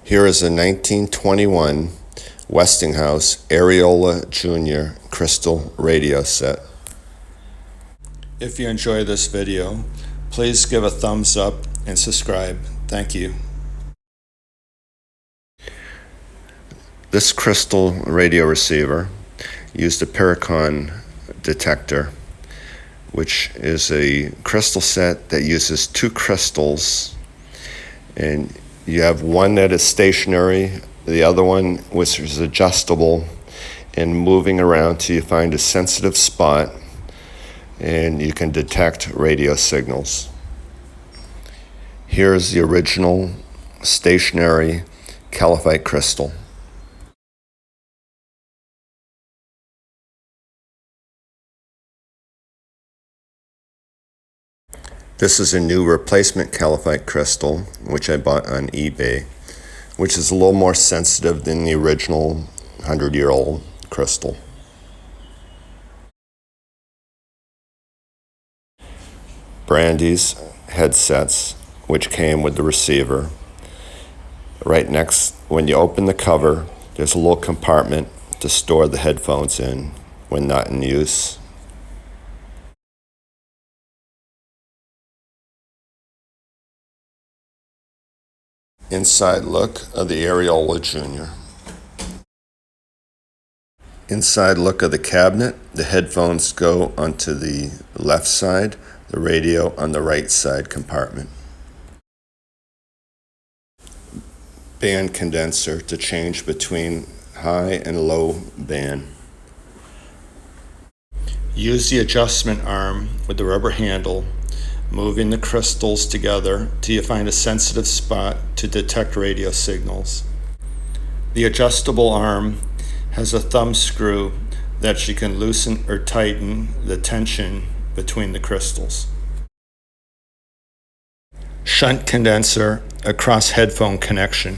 Here is a 1921 Westinghouse Arriola Jr. crystal radio set. If you enjoy this video, please give a thumbs up and subscribe. Thank you. This crystal radio receiver used a Paracon detector, which is a crystal set that uses two crystals, and you have one that is stationary, the other one which is adjustable and moving around till you find a sensitive spot and you can detect radio signals. Here's the original stationary caliphite crystal. This is a new replacement caliphite crystal, which I bought on eBay, which is a little more sensitive than the original 100-year-old crystal. Brandy's headsets, which came with the receiver. Right next, when you open the cover, there's a little compartment to store the headphones in when not in use. Inside look of the Aeriola Jr. Inside look of the cabinet. The headphones go onto the left side, the radio on the right side compartment. Band condenser to change between high and low band. Use the adjustment arm with the rubber handle, moving the crystals together till you find a sensitive spot to detect radio signals. The adjustable arm has a thumb screw that you can loosen or tighten the tension between the crystals. Shunt condenser across headphone connection.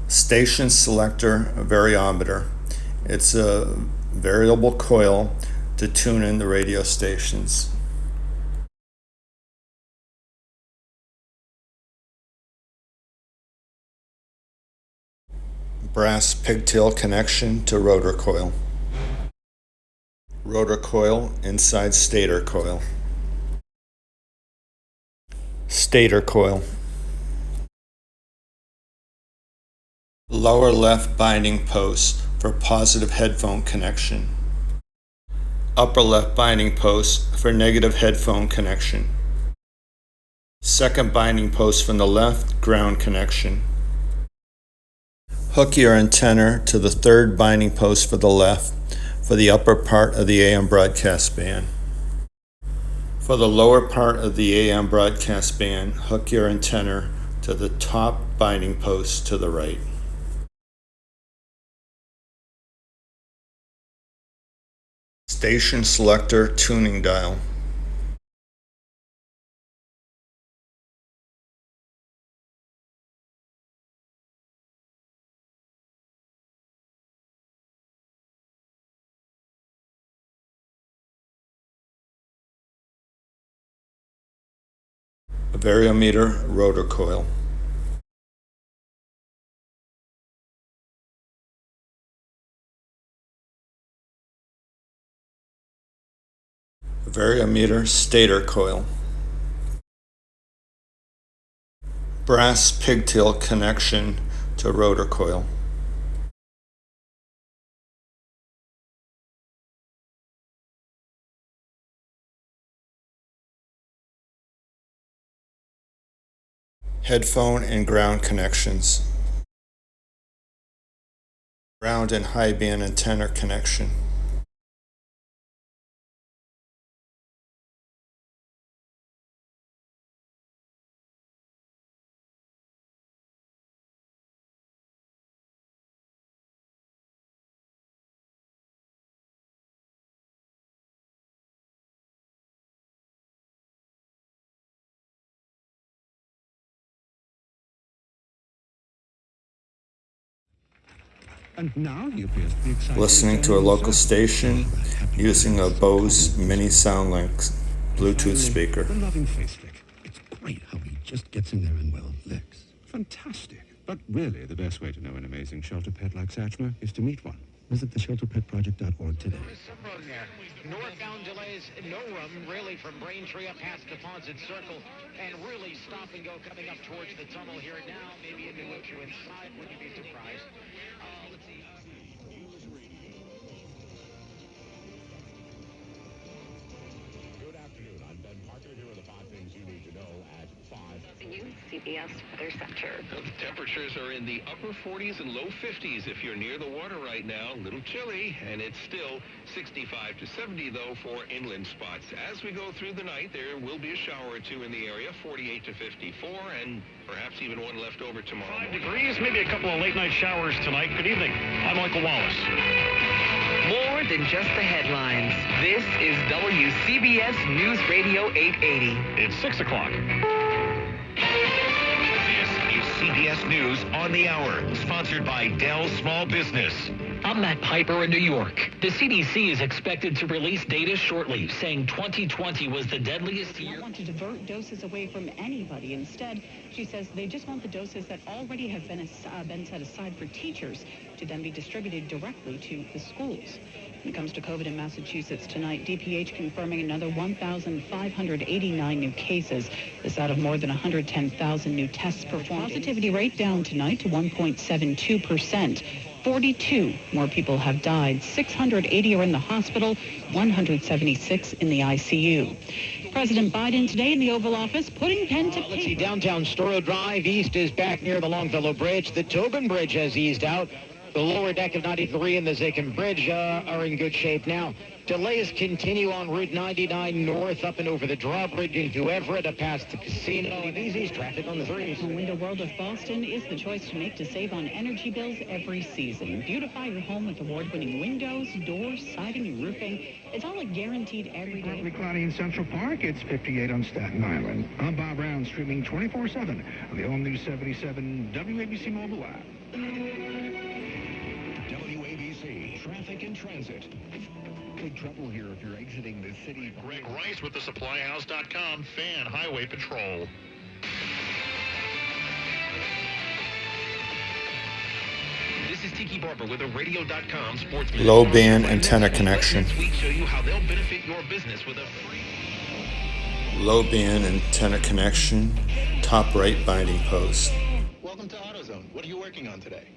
Station selector variometer. It's a variable coil to tune in the radio stations. Brass pigtail connection to rotor coil. Rotor coil inside stator coil. Stator coil. Lower left binding post for positive headphone connection. Upper left binding post for negative headphone connection. Second binding post from the left, ground connection. Hook your antenna to the third binding post for the left for the upper part of the AM broadcast band. For the lower part of the AM broadcast band, hook your antenna to the top binding post to the right. Station selector tuning dial. A variometer rotor coil. Variometer stator coil. Brass pigtail connection to rotor coil. Headphone and ground connections. Ground and high band antenna connection. And now he appears to be excited. Listening to a local station using a Bose Mini SoundLink Bluetooth speaker. The loving face flick. It's great how he Just gets in there and, well, licks. Fantastic. But really, the best way to know an amazing shelter pet like Satchmo is to meet one. Visit theshelterpetproject.org today. Northbound delays, no room really from Braintree up past Deposit Circle, and really stop and go coming up towards the tunnel here now. Maybe if it look you inside, wouldn't you be surprised? Let's see. Good afternoon. I'm Ben Parker. Here are the 5 things you need to know at 5. CBS Weather Center. The temperatures are in the upper 40s and low 50s if you're near the water right now. A little chilly, and it's still 65 to 70, though, for inland spots. As we go through the night, there will be a shower or two in the area, 48 to 54, and perhaps even one left over tomorrow. 5 degrees, maybe a couple of late-night showers tonight. Good evening. I'm Michael Wallace. More than just the headlines. This is WCBS News Radio 880. It's 6 o'clock. CBS News on the Hour, sponsored by Dell Small Business. I'm Matt Piper in New York. The CDC is expected to release data shortly, saying 2020 was the deadliest year. They don't want to divert doses away from anybody. Instead, she says they just want the doses that already have been set aside for teachers to then be distributed directly to the schools. When it comes to COVID in Massachusetts tonight, DPH confirming another 1,589 new cases. This out of more than 110,000 new tests performed. Positivity rate down tonight to 1.72%. 42 more people have died. 680 are in the hospital, 176 in the ICU. President Biden today in the Oval Office putting pen to paper. Let's see, downtown Storrow Drive East is back near the Longfellow Bridge. The Tobin Bridge has eased out. The lower deck of 93 and the Zachem Bridge are in good shape now. Delays continue on Route 99 north up and over the drawbridge into Everett, past the casino. Easy traffic on the 3s. The Window World of Boston is the choice to make to save on energy bills every season. Beautify your home with award-winning windows, doors, siding, and roofing. It's all guaranteed every day. Partly cloudy in Central Park. It's 58 on Staten Island. I'm Bob Brown, streaming 24/7 on the all-new 77 WABC mobile app. WABC Traffic and Transit. Big trouble here if you're exiting the city. Greg Rice with the SupplyHouse.com Fan Highway Patrol. This is Tiki Barber with a Radio.com sports. Low band antenna connection. Next week, show you how they'll benefit your business with a free Low band antenna connection, top right binding post. Welcome to AutoZone. What are you working on today?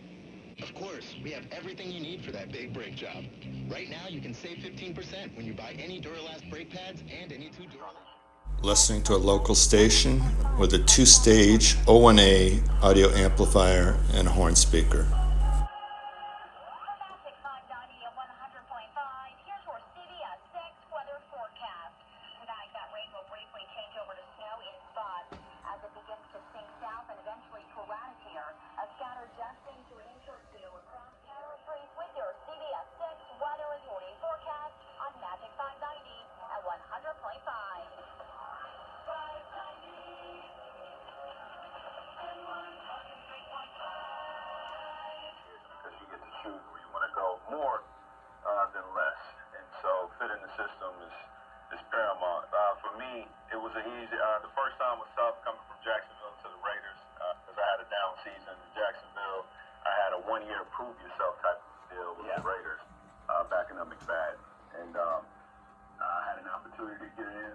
Of course, we have everything you need for that big brake job. Right now, you can save 15% when you buy any Duralast brake pads and any 2 Duralast. Listening to a local station with a 2-stage O1A audio amplifier and a horn speaker. Here's your CBS 6 weather forecast. Tonight, that rain will briefly change over to snow in spots as it begins to sink south and eventually to around here. A scattered dusting to an inch or two across Carroll Street with your CBS 6 weather and morning forecast on Magic 590 at 100.5. 590 and 100.5. Because you get to choose where you want to go more than less, and so fitting the system is paramount. For me, it was an easy. The first time was tough coming from Jacksonville to the Raiders because I had a down season in Jacksonville. I had a 1-year prove yourself type of deal with the Raiders, backing up McFadden, and I had an opportunity to get in.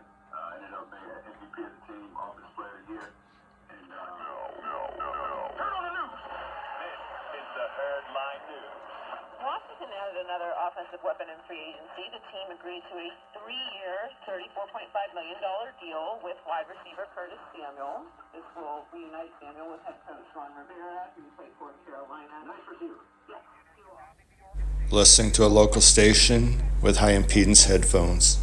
Ended up being an MVP of the team, Offensive Player of the Year, and Turn on the news. This is the Headline News. Washington added another offensive weapon in free agency. The team agreed to a 3-year, $34.5 million deal with wide receiver Curtis Samuel. This will reunite Samuel with head coach Ron Rivera, who played for Carolina. Nice receiver. Yes. Listening to a local station with high impedance headphones.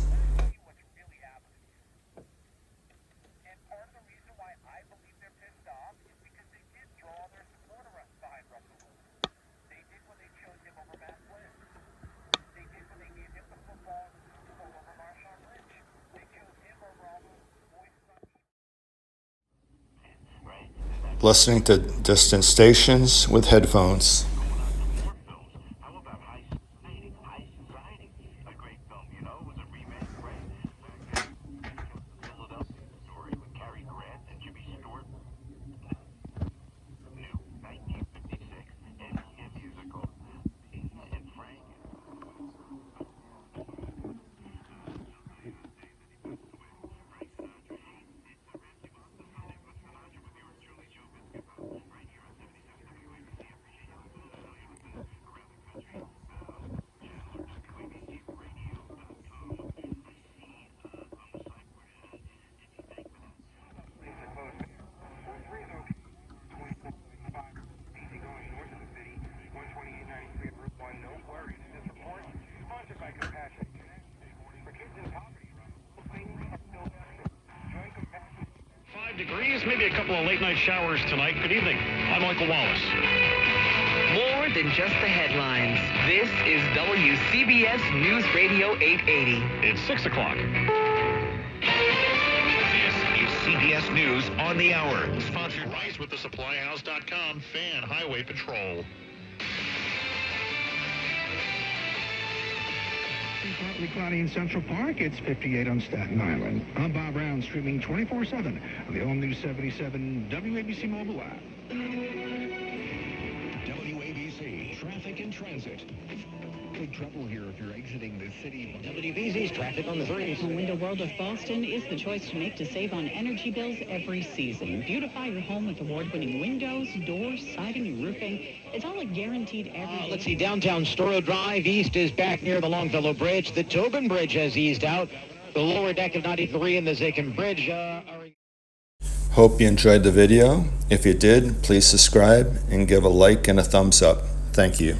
Listening to distant stations with headphones. maybe a couple of late-night showers tonight. Good evening. I'm Michael Wallace. More than just the headlines. This is WCBS News Radio 880. It's 6 o'clock. This is CBS News on the hour. Sponsored by with the supplyhouse.com Fan Highway Patrol. Partly cloudy in Central Park. It's 58 on Staten Island. I'm Bob Brown, streaming 24/7 on the all-new 77 WABC mobile app. WABC Traffic and Transit. Big trouble here if you're exiting the city. WBZ's traffic on the 3s. The Window World of Boston is the choice to make to save on energy bills every season. Beautify your home with award-winning windows, doors, siding, and roofing. It's all a guaranteed every. Let's see, downtown Storrow Drive East is back near the Longfellow Bridge. The Tobin Bridge has eased out. The lower deck of 93 and the Zakin Bridge are... Hope you enjoyed the video. If you did, please subscribe and give a like and a thumbs up. Thank you.